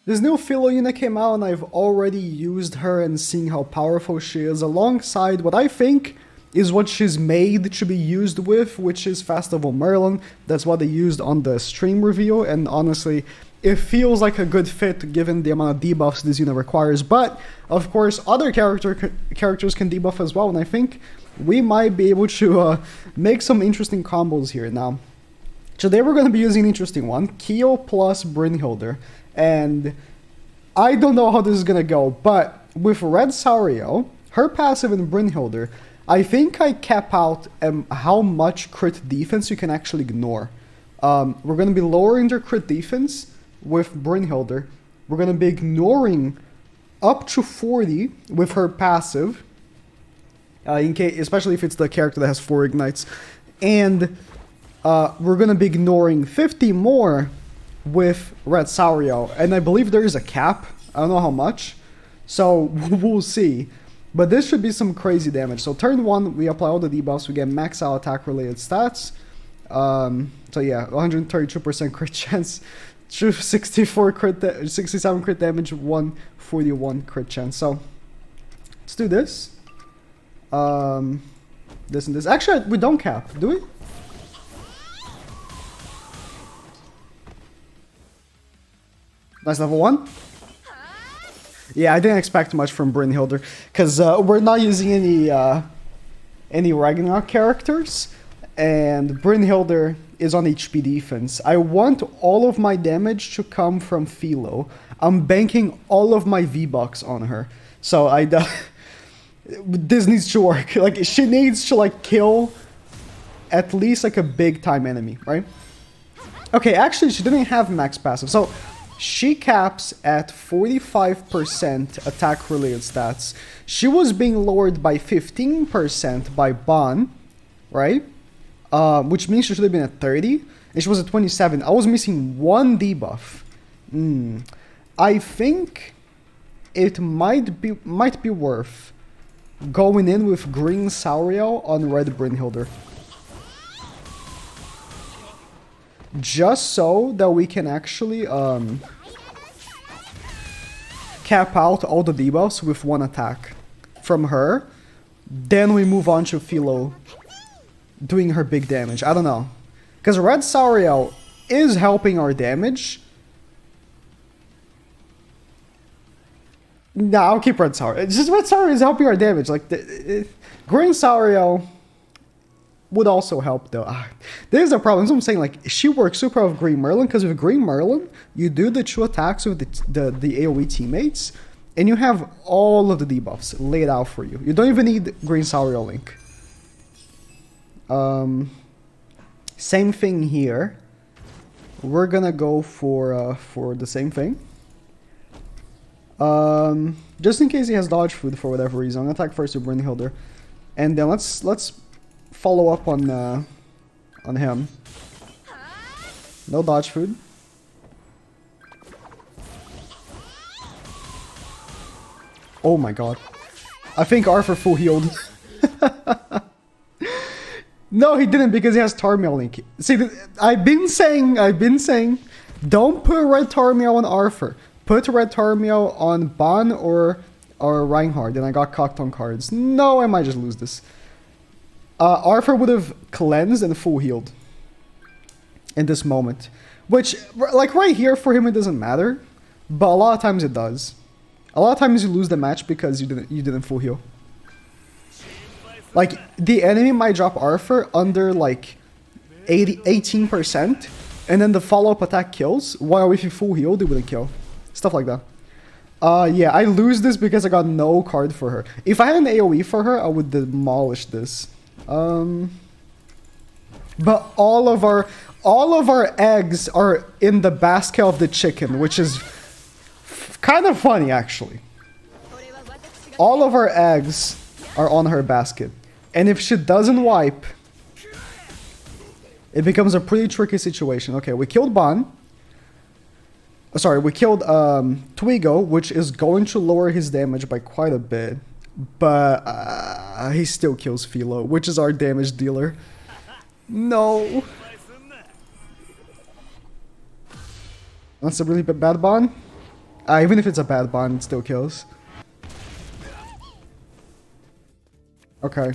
This new Philo unit came out and I've already used her and seen how powerful she is alongside what I think is what she's made to be used with, which is Festival Merlin. That's what they used on the stream review, and honestly, it feels like a good fit given the amount of debuffs this unit requires. But, of course, other characters can debuff as well, and I think we might be able to make some interesting combos here. Now, today we're going to be using an interesting one, Keo plus Brynhilder. And I don't know how this is going to go, but with Red Sauriel, her passive in Brynhilder, I think I cap out how much crit defense you can actually ignore. We're going to be lowering their crit defense with Brynhilder. We're going to be ignoring up to 40 with her passive, especially if it's the character that has 4 ignites. And we're going to be ignoring 50 more with Red Sauriel, and I believe there is a cap. I don't know how much, so we'll see. But this should be some crazy damage. So turn 1, we apply all the debuffs, we get max out attack related stats. So yeah, 132% crit chance, 67 crit damage, 141 crit chance. So let's do this. This and this. Actually, we don't cap, do we? Nice level 1. Yeah, I didn't expect much from Brynhilder, because we're not using any Ragnarok characters, and Brynhilder is on HP defense. I want all of my damage to come from Philo. I'm banking all of my V-Bucks on her. So this needs to work. Like, she needs to like kill at least like a big time enemy, right? Okay, actually she didn't have max passive. So she caps at 45% attack related stats. She was being lowered by 15% by Ban, right? Which means she should have been at 30, and she was at 27. I was missing 1 debuff. I think it might be worth going in with Green Sauriel on Red Brynhilder. Just so that we can actually cap out all the debuffs with 1 attack from her. Then we move on to Philo doing her big damage. I don't know. Because Red Sauriel is helping our damage. Nah, I'll keep Red Sauriel. It's just Red Sauriel is helping our damage. Like, Green Sauriel would also help though. There's a problem. So I'm saying, like, she works super well with Green Merlin, because with Green Merlin, you do the 2 attacks with the AoE teammates, and you have all of the debuffs laid out for you. You don't even need Green Sauriel Link. Same thing here. We're gonna go for the same thing. Just in case he has dodge food for whatever reason, I'm gonna attack first with Brynhilder, and then let's follow up on him. No dodge food. Oh my god. I think Arthur full healed. No, he didn't, because he has Tarmiel Link. See, I've been saying, don't put Red Tarmiel on Arthur. Put Red Tarmiel on Ban or Reinhardt, and I got cocked on cards. No, I might just lose this. Arthur would have cleansed and full healed in this moment. Which, like right here, for him it doesn't matter, but a lot of times it does. A lot of times you lose the match because you didn't full heal. Like, the enemy might drop Arthur under like 18%, and then the follow-up attack kills, while if you full heal, they wouldn't kill. Stuff like that. Yeah, I lose this because I got no card for her. If I had an AoE for her, I would demolish this. But all of our eggs are in the basket of the chicken, which is kind of funny, actually. All of our eggs are on her basket, and if she doesn't wipe, it becomes a pretty tricky situation. Okay, we killed Ban. Sorry, we killed Twigo, which is going to lower his damage by quite a bit. But he still kills Philo, which is our damage dealer. No. That's a really bad Ban. Even if it's a bad bond, it still kills. Okay.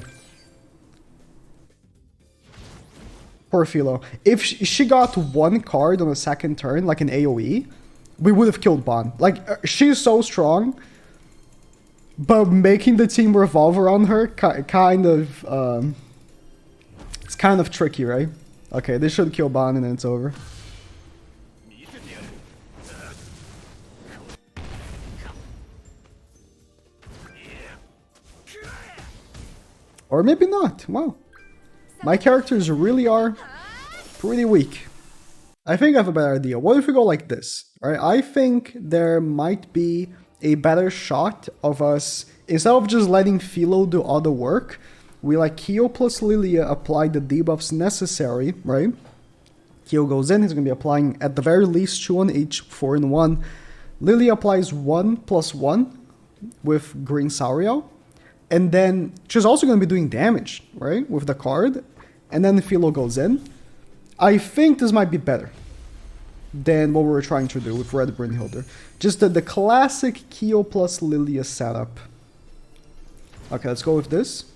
Poor Philo. If she got one card on the second turn, like an AoE, we would have killed Bond. Like, she's so strong, but making the team revolve around her, kind of, it's kind of tricky, right? Okay, they should kill Bond and then it's over. Or maybe not. Wow. My characters really are pretty weak. I think I have a better idea. What if we go like this? Right? I think there might be a better shot of us, instead of just letting Philo do all the work, we like Kyo plus Lilia apply the debuffs necessary, right? Kyo goes in, he's going to be applying at the very least 2 on each, 4 in 1. Lilia applies 1+1 with Green Sauriel. And then she's also going to be doing damage, right? With the card. And then Philo goes in. I think this might be better than what we were trying to do with Red Brynhilder. Just the classic Kyo plus Lilia setup. Okay, let's go with this.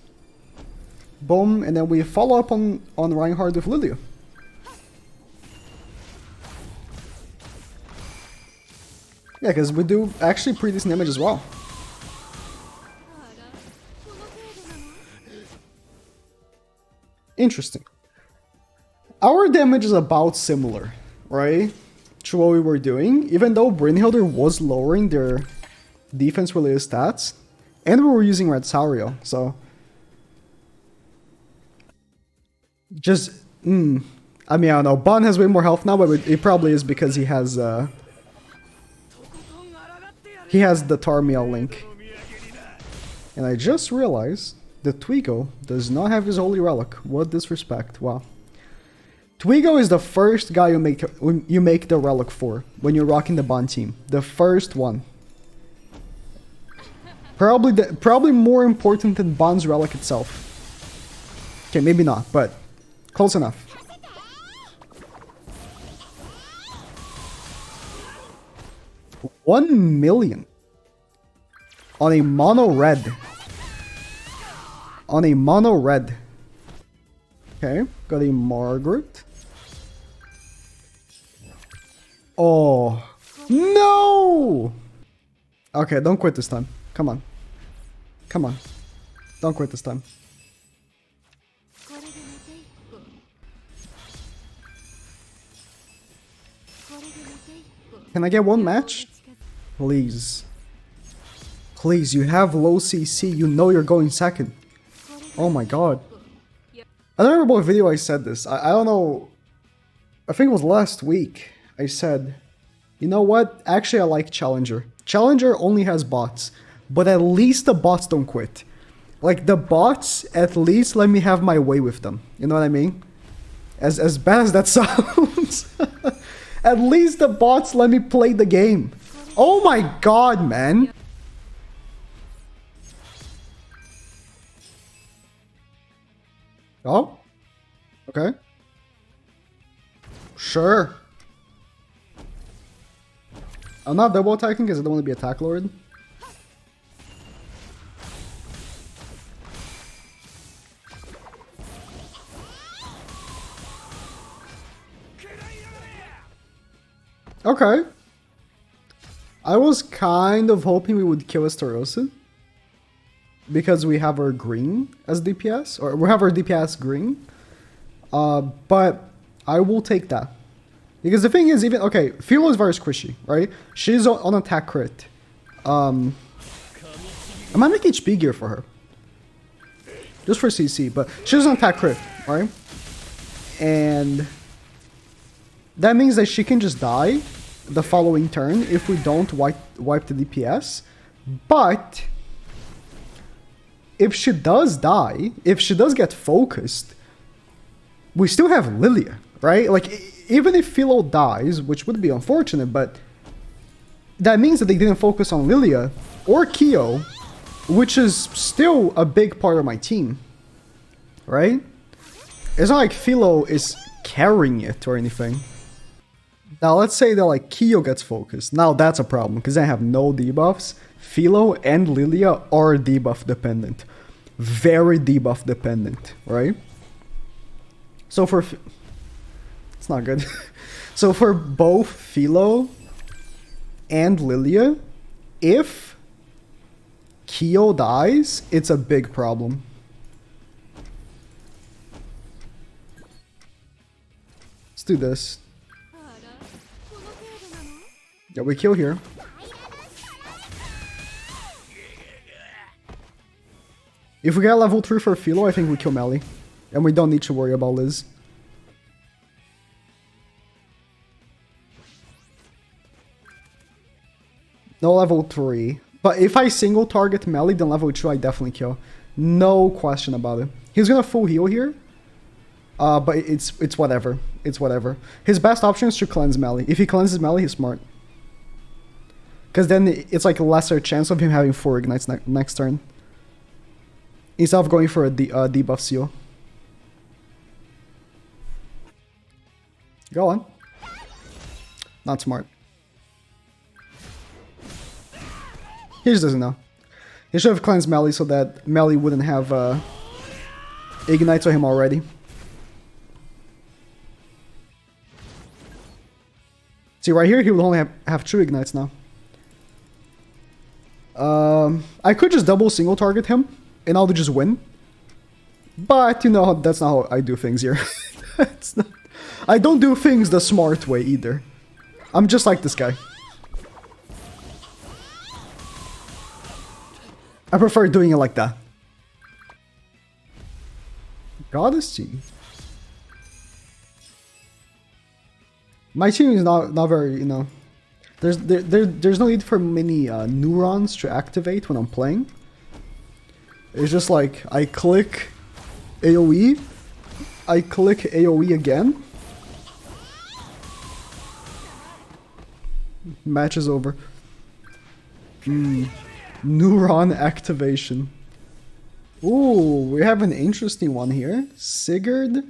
Boom, and then we follow up on Reinhardt with Lilia. Yeah, because we do actually pretty decent damage as well. Interesting. Our damage is about similar, right? To what we were doing, even though Brynhilder was lowering their defense-related stats, and we were using Red Sauriel, so... Just, I mean, I don't know, Bon has way more health now, but it probably is because he has the Tarmiel link. And I just realized that Twigo does not have his Holy Relic. What disrespect, wow. Twigo is the first guy you make the relic for when you're rocking the Bond team. The first one. Probably more important than Bond's relic itself. Okay, maybe not, but close enough. $1 million on a mono red. On a mono red. Okay, got a Margaret. Oh, no! Okay, don't quit this time. Come on. Come on. Don't quit this time. Can I get one match? Please. Please, you have low CC. You know you're going second. Oh my god. I don't remember what video I said this. I don't know. I think it was last week. I said, you know what? Actually, I like Challenger. Challenger only has bots. But at least the bots don't quit. Like, the bots, at least let me have my way with them. You know what I mean? As bad as that sounds. At least the bots let me play the game. Oh my god, man. Oh? Okay. Sure. I'm not double attacking because I don't want to be attack lord. Okay. I was kind of hoping we would kill Estarossa. Because we have our green as DPS. Or we have our DPS green. But I will take that. Because the thing is, even... Okay, Philo is very squishy, right? She's on attack crit. I might make HP gear for her. Just for CC, but she's on attack crit, right? And... that means that she can just die the following turn if we don't wipe the DPS. But... if she does die, if she does get focused, we still have Lilia, right? Like, even if Philo dies, which would be unfortunate, but that means that they didn't focus on Lilia or Kyo, which is still a big part of my team, right? It's not like Philo is carrying it or anything. Now let's say that like Kyo gets focused. Now that's a problem because I have no debuffs. Philo and Lilia are debuff dependent. Very debuff dependent, right? So for... It's not good. So for both Philo and Lilia, if Kyo dies, it's a big problem. Let's do this. Yeah, we kill here. If we get level 3 for Philo, I think we kill Melly. And we don't need to worry about Liz. No level 3. But if I single target Melly, then level 2 I definitely kill. No question about it. He's gonna full heal here. But it's whatever. It's whatever. His best option is to cleanse Melly. If he cleanses Melly, he's smart. Because then it's like a lesser chance of him having 4 ignites next turn. Instead of going for a debuff seal. Go on. Not smart. He just doesn't know. He should have cleansed Melly so that Melly wouldn't have ignites on him already. See, right here, he will only have 2 ignites now. I could just double single target him, and I'll just win. But, you know, that's not how I do things here. It's not, I don't do things the smart way either. I'm just like this guy. I prefer doing it like that. Goddess team. My team is not very, you know... There's no need for many neurons to activate when I'm playing. It's just like, I click AoE, I click AoE again. Match is over. Neuron activation. Ooh, we have an interesting one here. Sigurd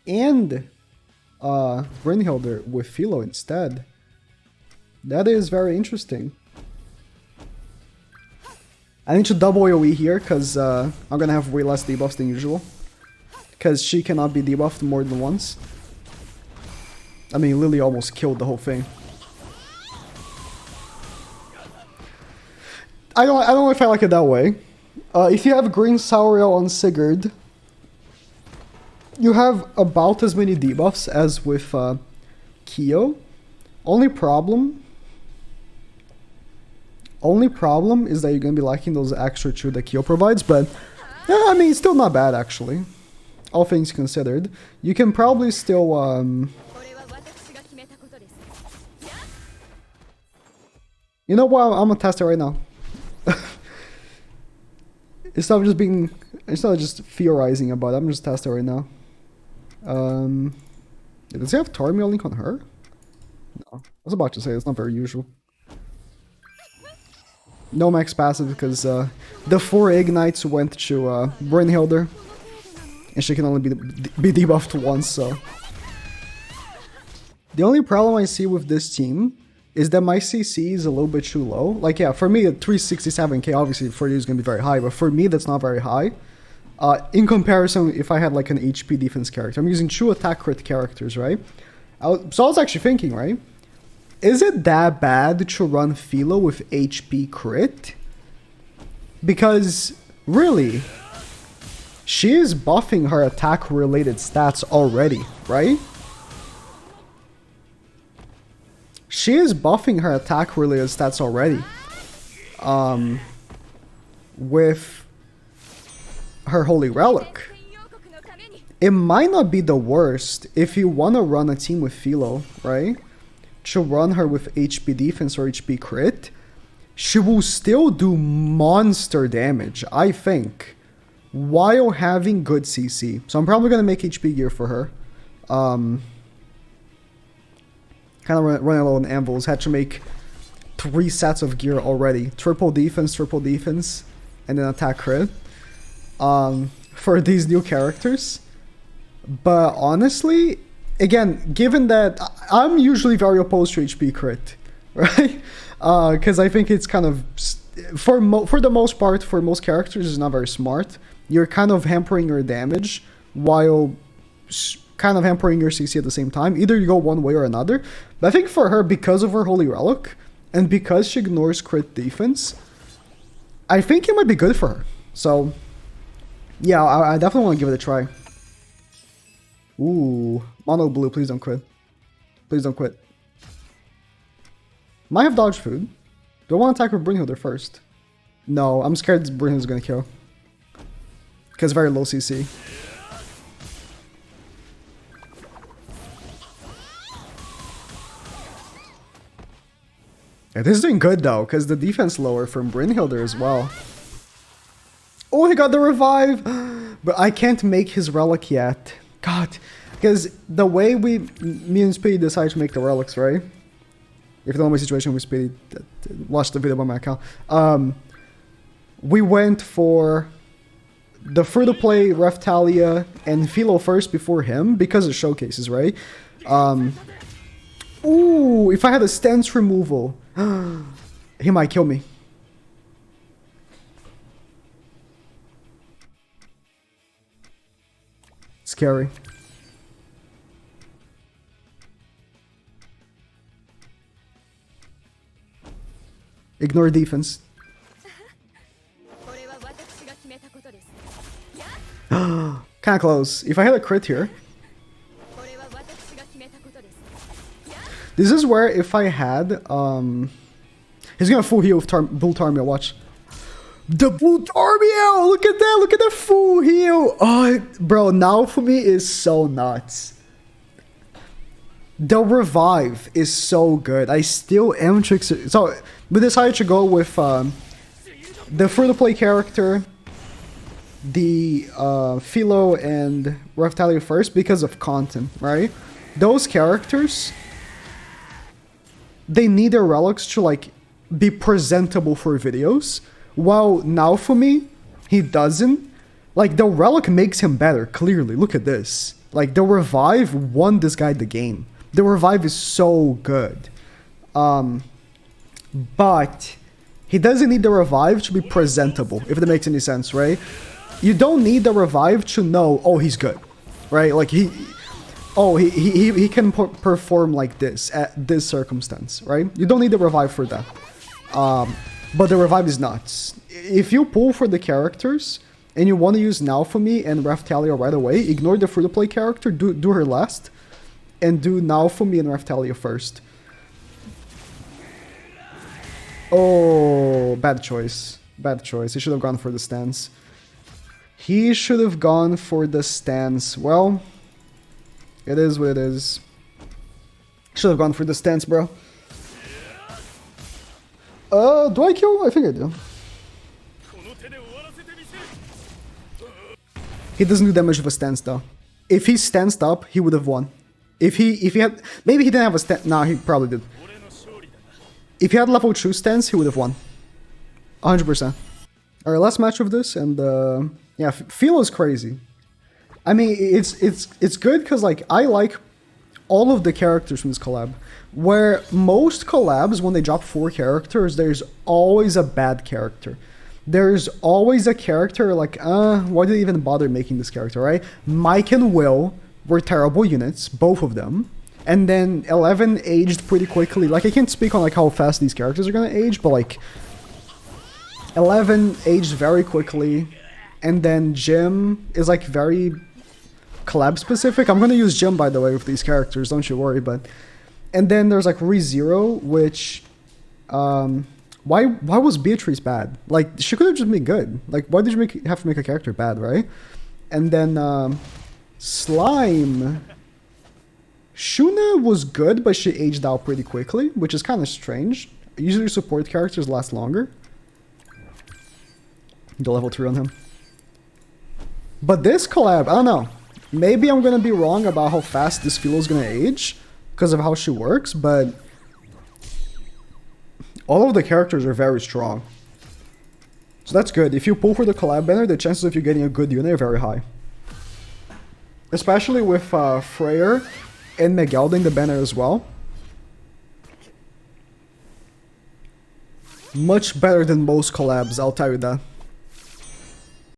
and Brynhilder with Philo instead. That is very interesting. I need to double AoE here because I'm gonna have way less debuffs than usual. Because she cannot be debuffed more than once. I mean, Lilia almost killed the whole thing. I don't know if I like it that way. If you have Green Sauriel on Sigurd, you have about as many debuffs as with Kyo. Only problem is that you're gonna be lacking those extra 2 that Kyo provides, but yeah, I mean, it's still not bad actually. All things considered. You can probably still you know what, I'm gonna test it right now. Instead of just theorizing about it, I'm just testing right now. Does he have Tormio Link on her? No. I was about to say, it's not very usual. No max passive because the 4 ignites went to Brynhilder. And she can only be debuffed once, so... The only problem I see with this team is that my CC is a little bit too low. Like, yeah, for me, at 367k, obviously for you is going to be very high, but for me, that's not very high. In comparison, if I had like an HP defense character, I'm using 2 attack crit characters, right? So I was actually thinking, right? Is it that bad to run Philo with HP crit? Because, really, she is buffing her attack-related stats already, right? She is buffing her attack-related stats already. With her Holy Relic. It might not be the worst if you want to run a team with Philo, right? To run her with HP defense or HP crit. She will still do monster damage, I think, while having good CC. So I'm probably going to make HP gear for her. Kind of running low on anvils. Had to make 3 sets of gear already. Triple defense, and then attack crit. For these new characters. But honestly, again, given that I'm usually very opposed to HP crit, right? Because I think it's kind of, for the most part, for most characters, it's not very smart. You're kind of hampering your damage while kind of hampering your CC at the same time. Either you go one way or another. But I think for her, because of her Holy Relic, and because she ignores crit defense, I think it might be good for her. So, yeah, I definitely want to give it a try. Ooh, mono blue, please don't quit. Please don't quit. Might have dodge food. Do I want to attack with Brynhilder first? No, I'm scared Brynhilder's gonna kill. Because very low CC. Yeah, this is doing good though, because the defense lower from Brynhilder as well. Oh, he got the revive! But I can't make his relic yet. God. Because the way me and Speedy decided to make the relics, right? If you don't know my situation with Speedy, watch the video on my account. We went for the free-to-play Raphtalia and Philo first before him because of showcases, right? Ooh, if I had a stance removal, he might kill me. Scary. Ignore defense. Kinda close. If I had a crit here. This is where if I had, he's gonna full heal with Bull Tarmiel, watch. The Bull Tarmiel! Look at that full heal! Oh, bro, now for me is so nuts. The revive is so good. I still am tricked. So, we decided to go with the free-to-play character, the Philo and Raphtalia first because of content, right? Those characters, they need their relics to like be presentable for videos. While now for me, he doesn't. Like the relic makes him better, clearly. Look at this. Like the revive won this guy the game. The revive is so good. But he doesn't need the revive to be presentable, if that makes any sense, right? You don't need the revive to know, oh, he's good, right? Like he can perform like this at this circumstance, right? You don't need the revive for that. But the revive is nuts. If you pull for the characters and you want to use Naofumi and Raphtalia right away, ignore the free-to-play character, do her last, and do Naofumi and Raphtalia first. Oh, bad choice. Bad choice. He should have gone for the stance. He should have gone for the stance. Well, it is what it is. Should have gone for the stance, bro. Do I kill? I think I do. He doesn't do damage with a stance though. If he stanced up, he would have won. If he had, maybe he didn't have a stance. Nah, he probably did. If he had level 2 stance, he would have won. 100%. Alright, last match of this, and yeah, Philo's crazy. I mean, it's good because like I like all of the characters from this collab. Where most collabs, when they drop 4 characters, there's always a bad character. There's always a character like, why did they even bother making this character, right? Mike and Will were terrible units, both of them. And then 11 aged pretty quickly. Like, I can't speak on like how fast these characters are gonna age, but like 11 aged very quickly. And then Jim is like very collab specific. I'm gonna use Jim, by the way, with these characters, don't you worry, but... And then there's like ReZero, which... Why was Beatrice bad? Like, she could have just been good. Like, why did you have to make a character bad, right? And then Slime... Shuna was good, but she aged out pretty quickly, which is kind of strange. Usually support characters last longer. Go level 3 on him. But this collab, I don't know. Maybe I'm gonna be wrong about how fast this Philo's gonna age because of how she works, but all of the characters are very strong. So that's good. If you pull for the collab banner, the chances of you getting a good unit are very high. Especially with Freyr and Megelding the banner as well. Much better than most collabs, I'll tell you that.